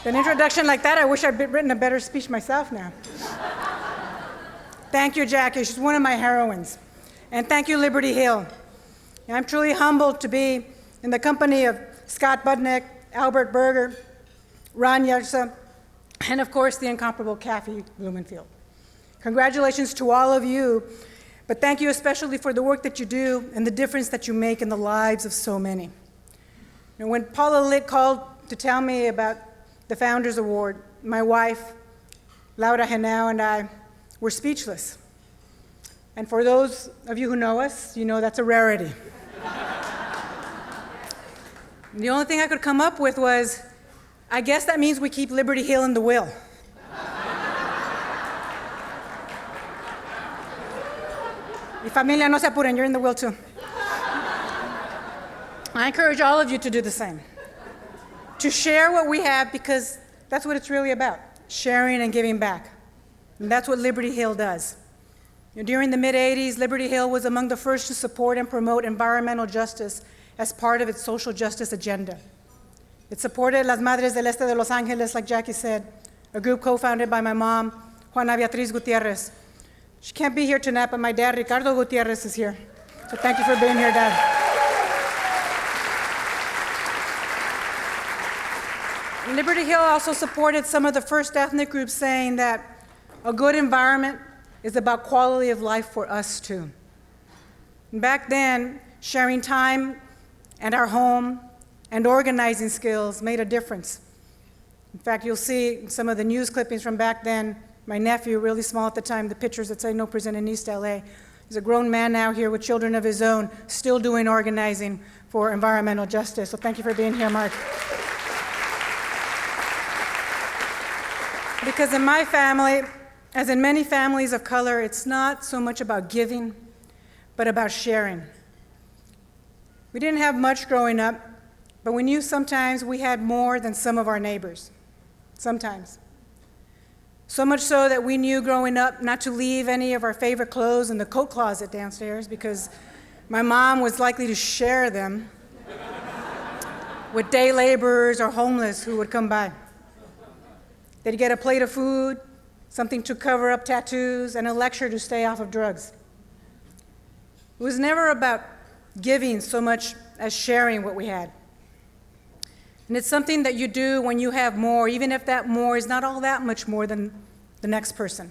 An introduction like that, I wish I'd written a better speech myself now. Thank you, Jackie. She's one of my heroines. And thank you, Liberty Hill. And I'm truly humbled to be in the company of Scott Budnick, Albert Berger, Ron Yersa, and of course, the incomparable Kathy Blumenfield. Congratulations to all of you, but thank you especially for the work that you do and the difference that you make in the lives of so many. And when Paula Litt called to tell me about the Founders Award, my wife, Laura Henao, and I were speechless. And for those of you who know us, you know that's a rarity. The only thing I could come up with was, I guess that means we keep Liberty Hill in the will. Y familia, no se apuren, you're in the will too. I encourage all of you to do the same. To share what we have, because that's what it's really about, sharing and giving back. And that's what Liberty Hill does. During the mid-'80s, Liberty Hill was among the first to support and promote environmental justice as part of its social justice agenda. It supported Las Madres del Este de Los Angeles, like Jackie said, a group co-founded by my mom, Juana Beatriz Gutierrez. She can't be here tonight, but my dad, Ricardo Gutierrez, is here. So thank you for being here, Dad. Liberty Hill also supported some of the first ethnic groups, saying that a good environment is about quality of life for us too. And back then, sharing time and our home and organizing skills made a difference. In fact, you'll see some of the news clippings from back then. My nephew, really small at the time, the pictures that say no prison in East LA. He's a grown man now here with children of his own, still doing organizing for environmental justice. So thank you for being here, Mark. Because in my family, as in many families of color, it's not so much about giving, but about sharing. We didn't have much growing up, but we knew sometimes we had more than some of our neighbors. Sometimes. So much so that we knew growing up not to leave any of our favorite clothes in the coat closet downstairs, because my mom was likely to share them with day laborers or homeless who would come by. They'd get a plate of food, something to cover up tattoos, and a lecture to stay off of drugs. It was never about giving so much as sharing what we had. And it's something that you do when you have more, even if that more is not all that much more than the next person.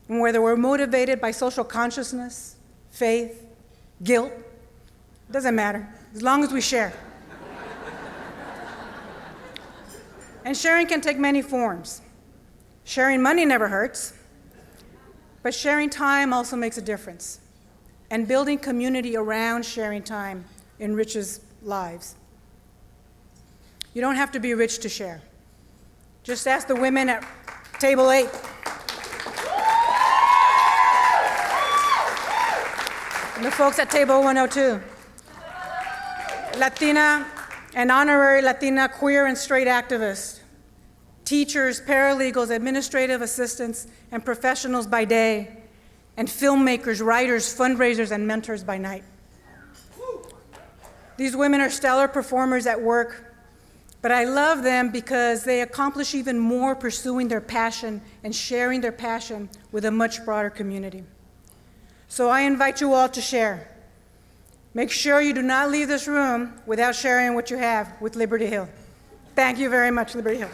And whether we're motivated by social consciousness, faith, guilt, it doesn't matter, as long as we share. And sharing can take many forms. Sharing money never hurts, but sharing time also makes a difference. And building community around sharing time enriches lives. You don't have to be rich to share. Just ask the women at table 8. And the folks at table 102. Latina and honorary Latina queer and straight activists, teachers, paralegals, administrative assistants, and professionals by day, and filmmakers, writers, fundraisers, and mentors by night. These women are stellar performers at work, but I love them because they accomplish even more pursuing their passion and sharing their passion with a much broader community. So I invite you all to share. Make sure you do not leave this room without sharing what you have with Liberty Hill. Thank you very much, Liberty Hill.